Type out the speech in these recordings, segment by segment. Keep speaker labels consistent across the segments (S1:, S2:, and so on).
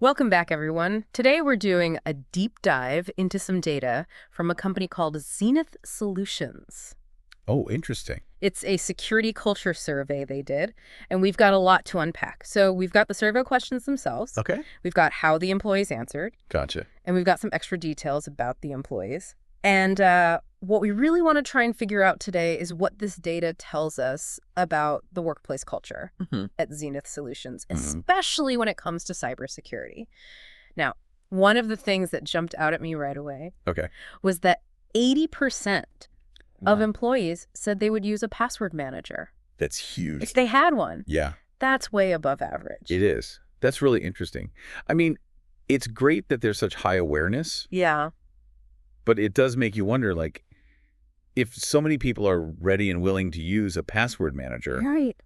S1: Welcome back, everyone. Today we're doing a deep dive into some data from a company called Zenith Solutions.
S2: Oh, interesting.
S1: It's a security culture survey they did, and we've got a lot to unpack. So we've got the survey questions themselves.
S2: Okay.
S1: We've got how the employees answered,
S2: Gotcha.
S1: and we've got some extra details about the employees. And what we really want to try and figure out today is what this data tells us about the workplace culture at Zenith Solutions, especially when it comes to cybersecurity. Now, one of the things that jumped out at me right away
S2: Okay.
S1: was that 80% of
S2: Wow.
S1: employees said they would use a password manager
S2: That's huge.
S1: if they had one.
S2: Yeah,
S1: That's way above average.
S2: it is. That's really interesting. I mean, it's great that there's such high awareness,
S1: Yeah.
S2: but it does make you wonder, like, if so many people are ready and willing to use a password manager,
S1: Right.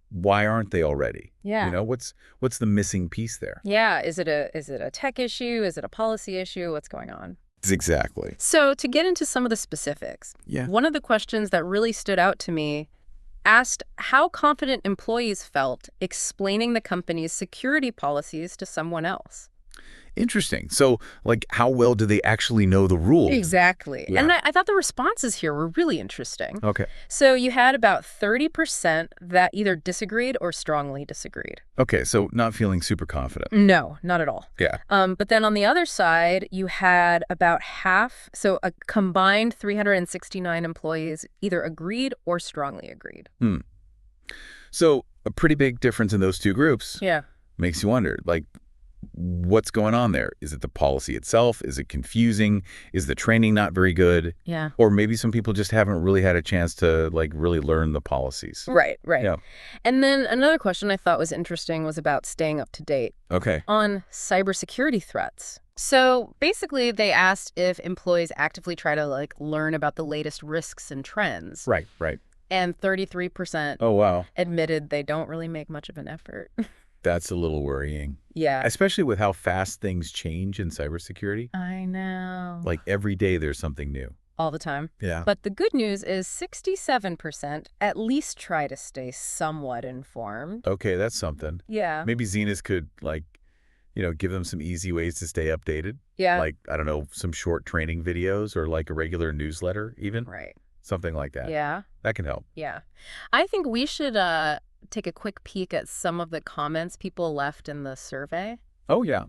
S2: why aren't they already?
S1: Yeah.
S2: You know, what's the missing piece there?
S1: Yeah. Is it a tech issue? Is it a policy issue? What's going on?
S2: Exactly.
S1: So to get into some of the specifics,
S2: Yeah.
S1: one of the questions that really stood out to me asked how confident employees felt explaining the company's security policies to someone else.
S2: Interesting. So, like, how well do they actually know the rules?
S1: Exactly.
S2: Yeah.
S1: And I thought the responses here were really interesting.
S2: Okay.
S1: So you had about 30% that either disagreed or strongly disagreed.
S2: Okay, so not feeling super confident.
S1: No, not at all.
S2: Yeah.
S1: But then on the other side, you had about half, so a combined 369 employees either agreed or strongly agreed.
S2: So, a pretty big difference in those two groups.
S1: Yeah.
S2: Makes you wonder, like, what's going on there? Is it the policy itself? Is it confusing? Is the training not very good?
S1: Yeah.
S2: Or maybe some people just haven't really had a chance to, like, really learn the policies.
S1: Right, right.
S2: Yeah.
S1: And then another question I thought was interesting was about staying up to date
S2: Okay.
S1: on cybersecurity threats. So basically, they asked if employees actively try to, like, learn about the latest risks and trends.
S2: Right, right.
S1: And 33%
S2: Oh, wow.
S1: admitted they don't really make much of an effort.
S2: That's a little worrying.
S1: Yeah.
S2: Especially with how fast things change in cybersecurity.
S1: I know.
S2: Like, every day there's something new.
S1: All the time.
S2: Yeah.
S1: But the good news is 67% at least try to stay somewhat informed.
S2: Okay, that's something.
S1: Yeah.
S2: Maybe Zenith could, like, give them some easy ways to stay updated.
S1: Yeah.
S2: Like, I don't know, some short training videos or like a regular newsletter even.
S1: Right.
S2: Something like that.
S1: Yeah.
S2: That can help.
S1: Yeah. I think we should take a quick peek at some of the comments people left in the survey,
S2: Oh, yeah.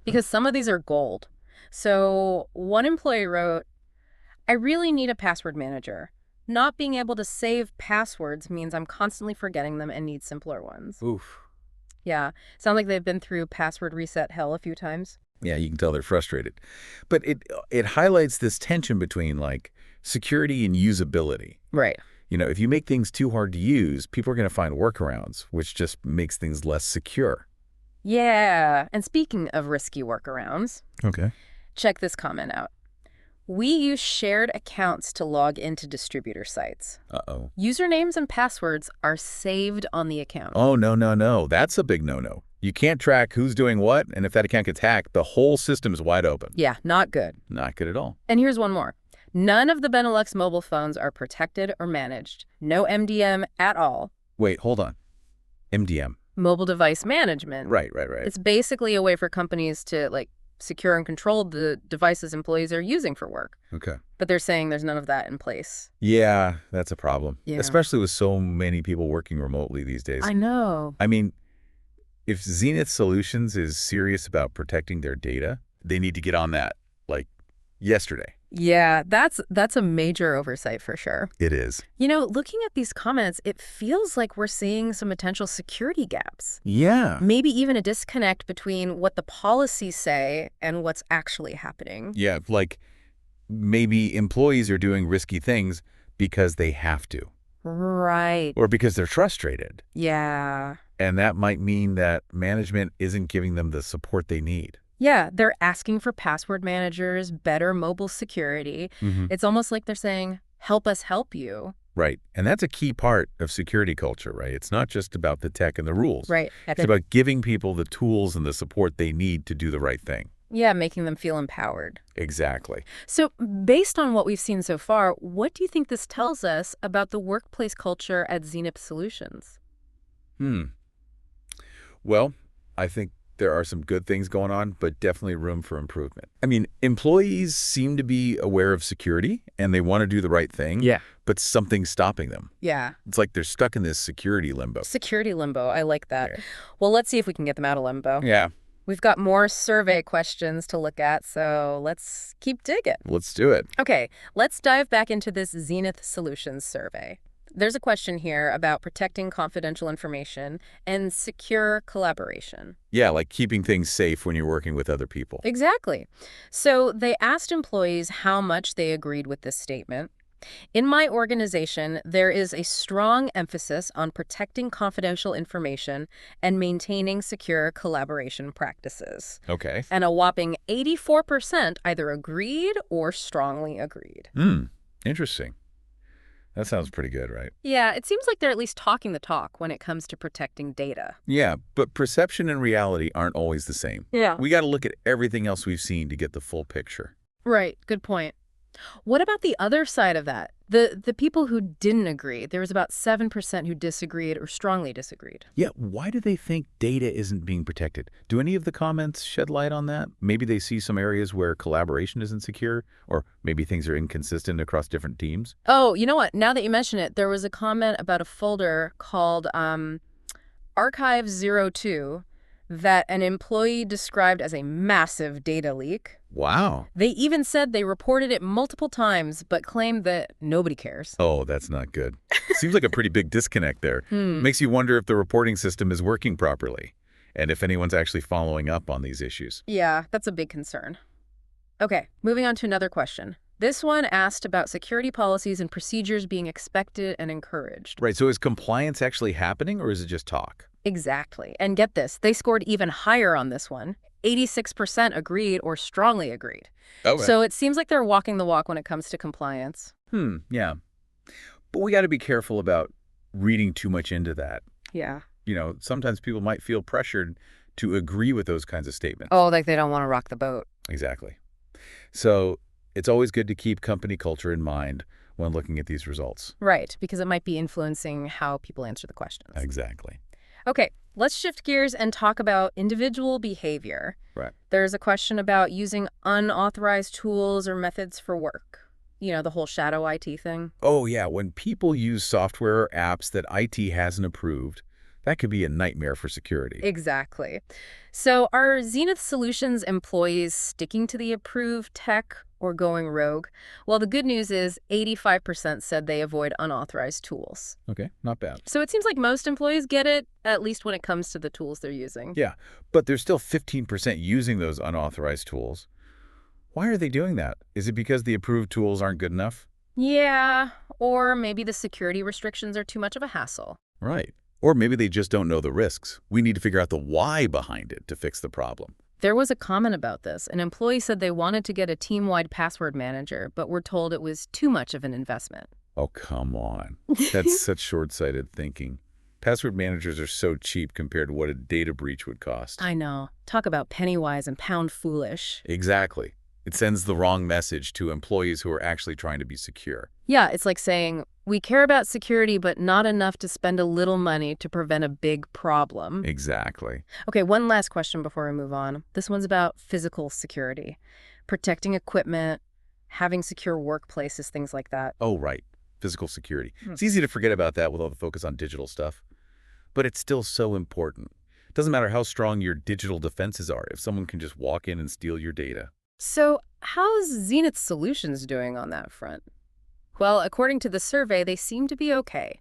S1: because some of these are gold. So one employee wrote, "I really need a password manager. Not being able to save passwords means I'm constantly forgetting them and need simpler ones."
S2: Oof.
S1: Yeah. Sounds like they've been through password reset hell a few times.
S2: Yeah, you can tell they're frustrated. But it highlights this tension between, like, security and usability.
S1: Right.
S2: If you make things too hard to use, people are going to find workarounds, which just makes things less secure.
S1: Yeah. And speaking of risky workarounds,
S2: Okay.
S1: check this comment out. "We use shared accounts to log into distributor sites.
S2: Uh-oh.
S1: Usernames and passwords are saved on the account."
S2: Oh, no, no, no. That's a big no-no. You can't track who's doing what, and if that account gets hacked, the whole system's wide open.
S1: Yeah, not good.
S2: Not good at all.
S1: And here's one more. "None of the Benelux mobile phones are protected or managed. No MDM at all."
S2: Wait, hold on. MDM.
S1: Mobile device management.
S2: Right.
S1: It's basically a way for companies to, like, secure and control the devices employees are using for work.
S2: Okay.
S1: But they're saying there's none of that in place.
S2: Yeah, that's a problem.
S1: Yeah.
S2: Especially with so many people working remotely these days.
S1: I know.
S2: I mean, if Zenith Solutions is serious about protecting their data, they need to get on that, like, yesterday.
S1: Yeah, that's a major oversight for sure.
S2: It is.
S1: Looking at these comments, it feels like we're seeing some potential security gaps.
S2: Yeah.
S1: Maybe even a disconnect between what the policies say and what's actually happening.
S2: Yeah, like, maybe employees are doing risky things because they have to.
S1: Right.
S2: Or because they're frustrated.
S1: Yeah.
S2: And that might mean that management isn't giving them the support they need.
S1: Yeah, they're asking for password managers, better mobile security. It's almost like they're saying, "Help us help you."
S2: Right. And that's a key part of security culture, right? It's not just about the tech and the rules.
S1: Right.
S2: It's about giving people the tools and the support they need to do the right thing.
S1: Yeah, making them feel empowered.
S2: Exactly.
S1: So based on what we've seen so far, what do you think this tells us about the workplace culture at Zenith Solutions?
S2: Well, I think There are some good things going on, but definitely room for improvement. I mean, employees seem to be aware of security and they want to do the right thing,
S1: Yeah.
S2: but something's stopping them.
S1: Yeah.
S2: It's like they're stuck in this security limbo.
S1: Security limbo. I like that.
S2: Yeah.
S1: Well, let's see if we can get them out of limbo.
S2: Yeah,
S1: We've got more survey questions to look at, so let's keep digging.
S2: let's do it.
S1: Okay, let's dive back into this Zenith Solutions survey. There's a question here about protecting confidential information and secure collaboration.
S2: Yeah, like keeping things safe when you're working with other people.
S1: Exactly. So they asked employees how much they agreed with this statement. In my organization, there is a strong emphasis on protecting confidential information and maintaining secure collaboration practices.
S2: Okay.
S1: And a whopping 84% either agreed or strongly agreed.
S2: Interesting. That sounds pretty good, right?
S1: Yeah, it seems like they're at least talking the talk when it comes to protecting data.
S2: Yeah, but perception and reality aren't always the same.
S1: Yeah.
S2: We got to look at everything else we've seen to get the full picture.
S1: Right, good point. What about the other side of that? The people who didn't agree. There was about 7% who disagreed or strongly disagreed.
S2: Yeah, why do they think data isn't being protected? Do any of the comments shed light on that? Maybe they see some areas where collaboration isn't secure, or maybe things are inconsistent across different teams?
S1: Oh, you know what? Now that you mention it, there was a comment about a folder called Archive02 that an employee described as a massive data leak.
S2: Wow.
S1: They even said they reported it multiple times, but claimed that nobody cares.
S2: Oh, that's not good. Seems like a pretty big disconnect there. Makes you wonder if the reporting system is working properly, and if anyone's actually following up on these issues.
S1: Yeah, that's a big concern. Okay, moving on to another question. This one asked about security policies and procedures being expected and encouraged.
S2: Right, so is compliance actually happening, or is it just talk?
S1: Exactly. And get this, they scored even higher on this one. 86% agreed or strongly agreed.
S2: Okay.
S1: So it seems like they're walking the walk when it comes to compliance.
S2: Yeah. But we got to be careful about reading too much into that.
S1: Yeah.
S2: You know, sometimes people might feel pressured to agree with those kinds of statements.
S1: Oh, like they don't want to rock the boat.
S2: Exactly. So it's always good to keep company culture in mind when looking at these results.
S1: Right, because it might be influencing how people answer the questions.
S2: Exactly.
S1: Okay, let's shift gears and talk about individual behavior.
S2: Right.
S1: There's a question about using unauthorized tools or methods for work. You know, the whole shadow IT thing.
S2: Oh, yeah. When people use software or apps that IT hasn't approved, that could be a nightmare for security.
S1: Exactly. So are Zenith Solutions employees sticking to the approved tech or going rogue? Well, the good news is 85% said they avoid unauthorized tools.
S2: Okay, not bad.
S1: So it seems like most employees get it, at least when it comes to the tools they're using.
S2: Yeah, but there's still 15% using those unauthorized tools. Why are they doing that? Is it because the approved tools aren't good enough?
S1: Yeah, or maybe the security restrictions are too much of a hassle.
S2: Right. Or maybe they just don't know the risks. We need to figure out the why behind it to fix the problem.
S1: There was a comment about this. An employee said they wanted to get a team-wide password manager, but were told it was too much of an investment.
S2: Oh, come on. That's such short-sighted thinking. Password managers are so cheap compared to what a data breach would cost.
S1: I know. Talk about penny wise and pound foolish.
S2: Exactly. It sends the wrong message to employees who are actually trying to be secure.
S1: Yeah, it's like saying, we care about security, but not enough to spend a little money to prevent a big problem.
S2: Exactly.
S1: Okay, one last question before we move on. This one's about physical security. Protecting equipment, having secure workplaces, things like that.
S2: Oh, right. Physical security. It's easy to forget about that with all the focus on digital stuff. But it's still so important. It doesn't matter how strong your digital defenses are if someone can just walk in and steal your data.
S1: So how's Zenith Solutions doing on that front? Well, according to the survey, they seem to be okay.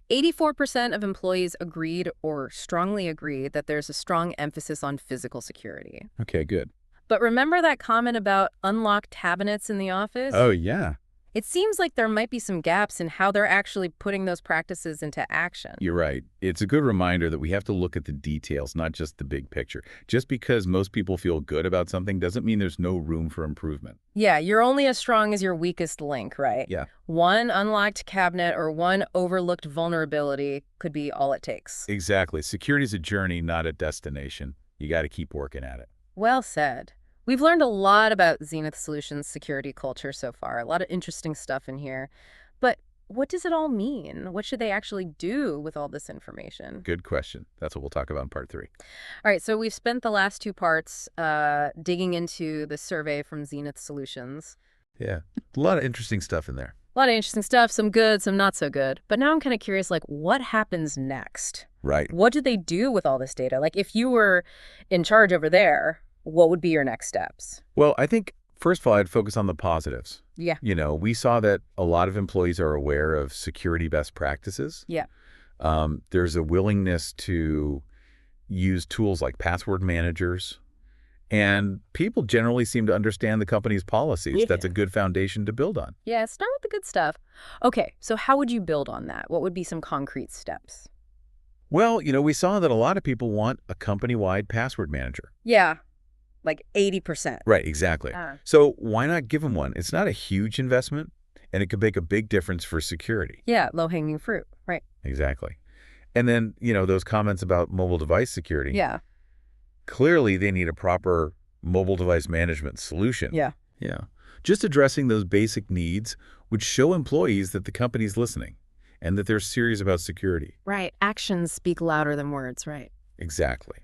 S1: 84% of employees agreed or strongly agreed that there's a strong emphasis on physical security.
S2: Okay, good.
S1: But remember that comment about unlocked cabinets in the office?
S2: Oh, yeah.
S1: It seems like there might be some gaps in how they're actually putting those practices into action.
S2: You're right. It's a good reminder that we have to look at the details, not just the big picture. Just because most people feel good about something doesn't mean there's no room for improvement.
S1: Yeah, you're only as strong as your weakest link, right?
S2: Yeah.
S1: One unlocked cabinet or one overlooked vulnerability could be all it takes.
S2: Exactly. Security is a journey, not a destination. You got to keep working at it.
S1: Well said. We've learned a lot about Zenith Solutions security culture so far, a lot of interesting stuff in here. But what does it all mean? What should they actually do with all this information?
S2: Good question. That's what we'll talk about in part 3.
S1: All right, so we've spent the last 2 parts digging into the survey from Zenith Solutions.
S2: Yeah, a lot of interesting stuff in there.
S1: A lot of interesting stuff, some good, some not so good. But now I'm kind of curious, like, what happens next?
S2: Right.
S1: What do they do with all this data? Like, if you were in charge over there, what would be your next steps?
S2: Well, I think, first of all, I'd focus on the positives.
S1: Yeah.
S2: We saw that a lot of employees are aware of security best practices.
S1: Yeah.
S2: There's a willingness to use tools like password managers, and people generally seem to understand the company's policies.
S1: Yeah.
S2: That's a good foundation to build on.
S1: Yeah, start with the good stuff. Okay, so how would you build on that? What would be some concrete steps?
S2: Well, we saw that a lot of people want a company-wide password manager.
S1: Yeah, like 80%.
S2: Right, exactly. So why not give them one? It's not a huge investment, and it could make a big difference for security.
S1: Yeah, low-hanging fruit, right.
S2: Exactly. And then, those comments about mobile device security.
S1: Yeah.
S2: Clearly, they need a proper mobile device management solution.
S1: Yeah.
S2: Yeah. Just addressing those basic needs would show employees that the company's listening and that they're serious about security.
S1: Right. Actions speak louder than words, right?
S2: Exactly.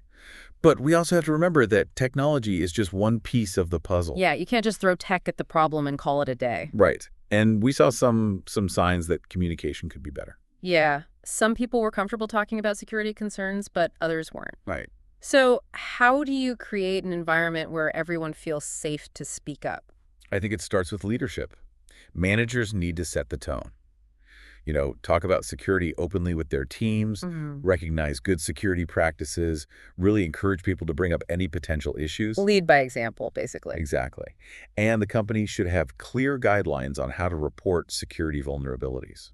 S2: But we also have to remember that technology is just one piece of the puzzle.
S1: Yeah, you can't just throw tech at the problem and call it a day.
S2: Right. And we saw some signs that communication could be better.
S1: Yeah. Some people were comfortable talking about security concerns, but others weren't.
S2: Right.
S1: So how do you create an environment where everyone feels safe to speak up?
S2: I think it starts with leadership. Managers need to set the tone. Talk about security openly with their teams, recognize good security practices, really encourage people to bring up any potential issues.
S1: Lead by example, basically.
S2: Exactly. And the company should have clear guidelines on how to report security vulnerabilities.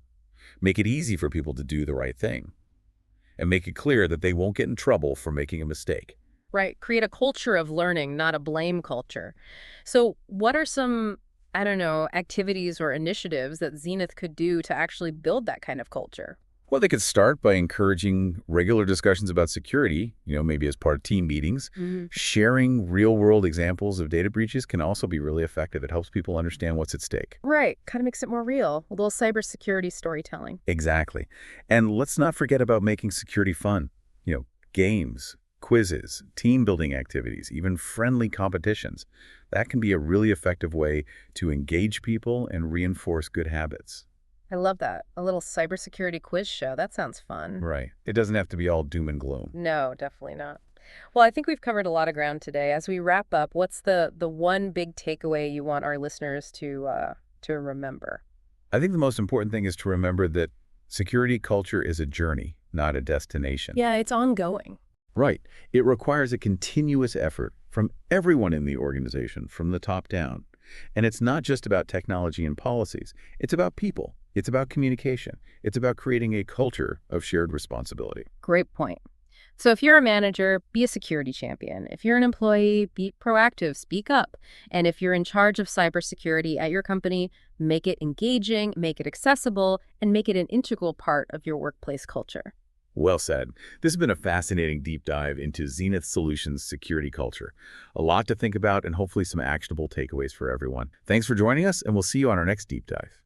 S2: Make it easy for people to do the right thing. And make it clear that they won't get in trouble for making a mistake.
S1: Right. Create a culture of learning, not a blame culture. So what are some, activities or initiatives that Zenith could do to actually build that kind of culture?
S2: Well, they could start by encouraging regular discussions about security, maybe as part of team meetings. Sharing real-world examples of data breaches can also be really effective. It helps people understand what's at stake.
S1: Right. Kind of makes it more real. A little cybersecurity storytelling.
S2: Exactly. And let's not forget about making security fun. Games, quizzes, team-building activities, even friendly competitions. That can be a really effective way to engage people and reinforce good habits.
S1: I love that. A little cybersecurity quiz show. That sounds fun.
S2: Right. It doesn't have to be all doom and gloom.
S1: No, definitely not. Well, I think we've covered a lot of ground today. As we wrap up, what's the one big takeaway you want our listeners to remember?
S2: I think the most important thing is to remember that security culture is a journey, not a destination.
S1: Yeah, it's ongoing.
S2: Right. It requires a continuous effort from everyone in the organization, from the top down. And it's not just about technology and policies. It's about people. It's about communication. It's about creating a culture of shared responsibility.
S1: Great point. So if you're a manager, be a security champion. If you're an employee, be proactive, speak up. And if you're in charge of cybersecurity at your company, make it engaging, make it accessible, and make it an integral part of your workplace culture.
S2: Well said. This has been a fascinating deep dive into Zenith Solutions security culture. A lot to think about and hopefully some actionable takeaways for everyone. Thanks for joining us, and we'll see you on our next deep dive.